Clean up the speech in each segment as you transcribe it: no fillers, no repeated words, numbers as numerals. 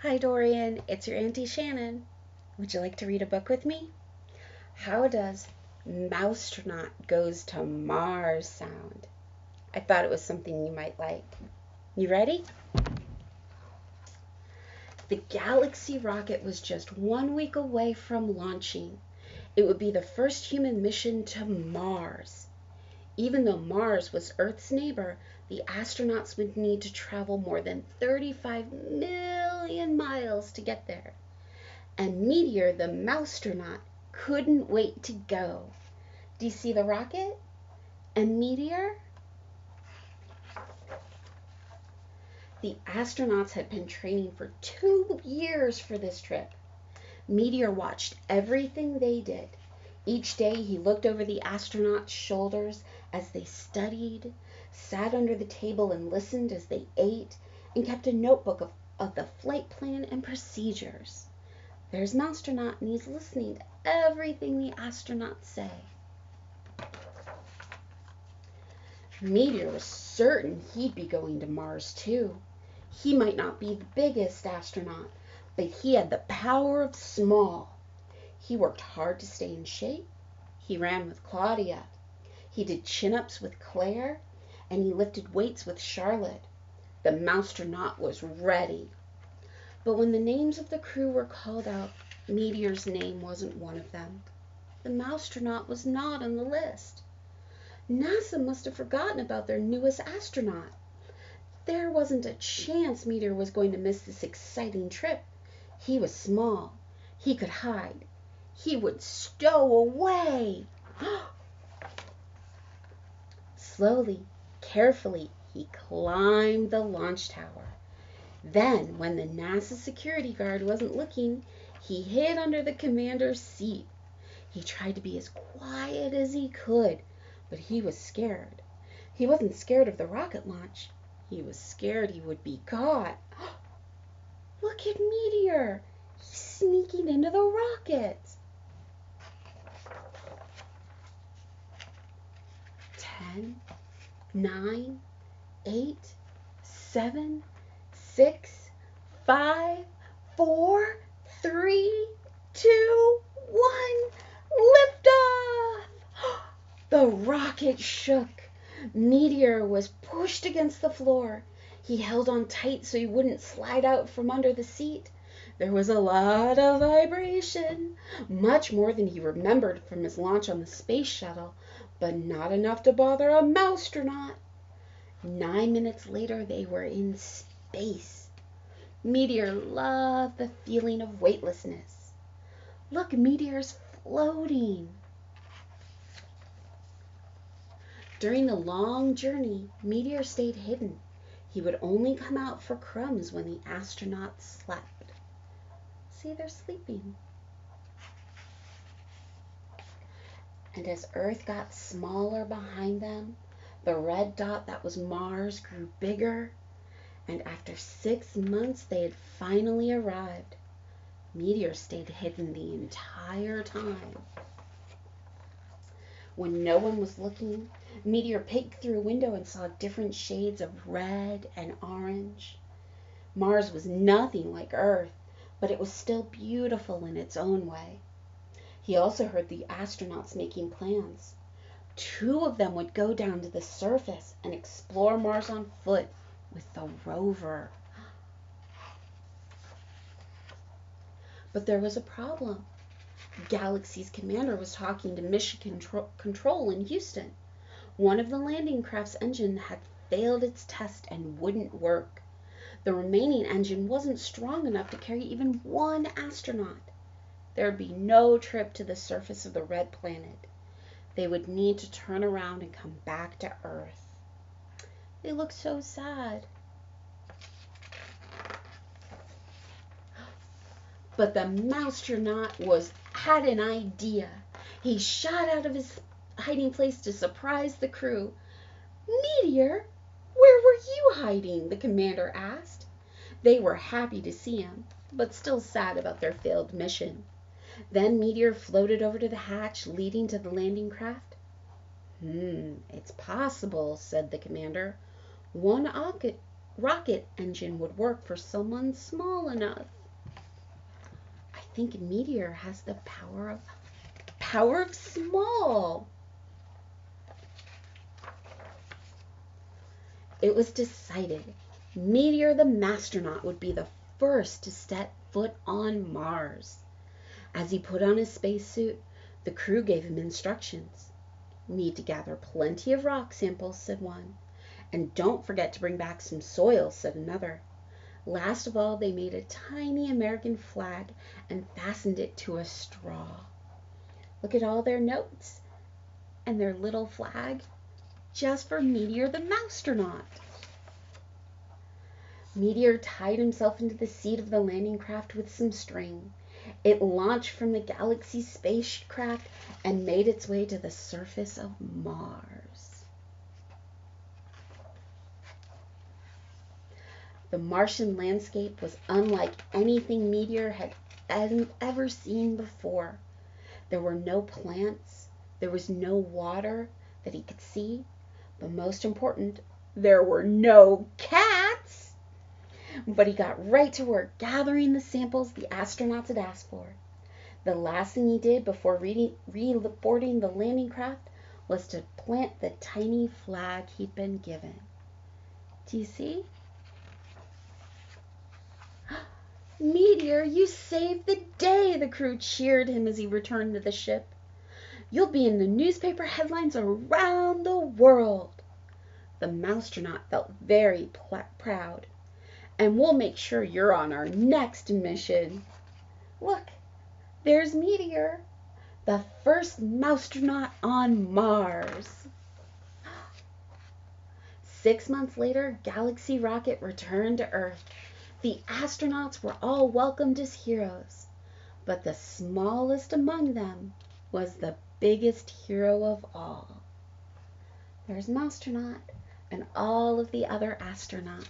Hi Dorian, it's your Auntie Shannon. Would you like to read a book with me? How does Mousetraunot Goes to Mars sound? I thought it was something you might like. You ready? The Galaxy rocket was just 1 week away from launching. It would be the first human mission to Mars. Even though Mars was Earth's neighbor, the astronauts would need to travel more than 35 million miles to get there. And Meteor, the Mousetraunot, couldn't wait to go. Do you see the rocket? And Meteor? The astronauts had been training for 2 years for this trip. Meteor watched everything they did. Each day he looked over the astronauts' shoulders as they studied, sat under the table and listened as they ate, and kept a notebook of the flight plan and procedures. There's Mousetraunot, and he's listening to everything the astronauts say. Meteor was certain he'd be going to Mars too. He might not be the biggest astronaut, but he had the power of small. He worked hard to stay in shape. He ran with Claudia. He did chin-ups with Claire, and he lifted weights with Charlotte. The Mousetraunot was ready. But when the names of the crew were called out, Meteor's name wasn't one of them. The Mousetraunot was not on the list. NASA must have forgotten about their newest astronaut. There wasn't a chance Meteor was going to miss this exciting trip. He was small. He could hide. He would stow away. Slowly, carefully, he climbed the launch tower. Then, when the NASA security guard wasn't looking, he hid under the commander's seat. He tried to be as quiet as he could, but he was scared. He wasn't scared of the rocket launch. He was scared he would be caught. Look at Meteor. He's sneaking into the rocket. 10, 9, 8, 7, 6, 5, 4, 3, 2, 1. Liftoff! The rocket shook. Meteor was pushed against the floor. He held on tight so he wouldn't slide out from under the seat. There was a lot of vibration, much more than he remembered from his launch on the space shuttle, but not enough to bother a Mousetraunot. 9 minutes later, they were in space. Meteor loved the feeling of weightlessness. Look, Meteor's floating. During the long journey, Meteor stayed hidden. He would only come out for crumbs when the astronauts slept. See, they're sleeping. And as Earth got smaller behind them, the red dot that was Mars grew bigger, and after 6 months they had finally arrived. Meteor stayed hidden the entire time. When no one was looking, Meteor peeked through a window and saw different shades of red and orange. Mars was nothing like Earth, but it was still beautiful in its own way. He also heard the astronauts making plans. 2 of them would go down to the surface and explore Mars on foot with the rover. But there was a problem. Galaxy's commander was talking to Mission Control in Houston. One of the landing craft's engine had failed its test and wouldn't work. The remaining engine wasn't strong enough to carry even 1 astronaut. There would be no trip to the surface of the red planet. They would need to turn around and come back to Earth. They looked so sad. But the Mousetraunot had an idea. He shot out of his hiding place to surprise the crew. Meteor, where were you hiding? The commander asked. They were happy to see him, but still sad about their failed mission. Then Meteor floated over to the hatch leading to the landing craft. It's possible, said the commander. One rocket engine would work for someone small enough. I think Meteor has the power of small. It was decided Meteor the Mousetraunot would be the first to set foot on Mars. As he put on his spacesuit, the crew gave him instructions. "Need to gather plenty of rock samples," said one. "And don't forget to bring back some soil," said another. Last of all, they made a tiny American flag and fastened it to a straw. Look at all their notes and their little flag, just for Meteor the Mousetraunot. Meteor tied himself into the seat of the landing craft with some string. It launched from the Galaxy spacecraft and made its way to the surface of Mars. The Martian landscape was unlike anything Meteor had ever seen before. There were no plants, there was no water that he could see, but most important, there were no cats. But he got right to work gathering the samples the astronauts had asked for. The last thing he did before reboarding the landing craft was to plant the tiny flag he'd been given. Do you see? "Meteor, you saved the day!" the crew cheered him as he returned to the ship. "You'll be in the newspaper headlines around the world." The Mousetraunot felt very proud. "And we'll make sure you're on our next mission." Look, there's Meteor, the first Mousetraunot on Mars. 6 months later, Galaxy rocket returned to Earth. The astronauts were all welcomed as heroes, but the smallest among them was the biggest hero of all. There's Mousetraunot and all of the other astronauts.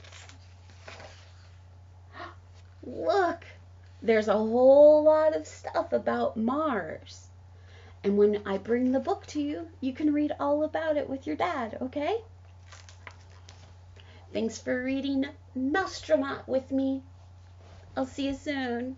Look, there's a whole lot of stuff about Mars. And when I bring the book to you, you can read all about it with your dad, okay? Thanks for reading Mousetraunot with me. I'll see you soon.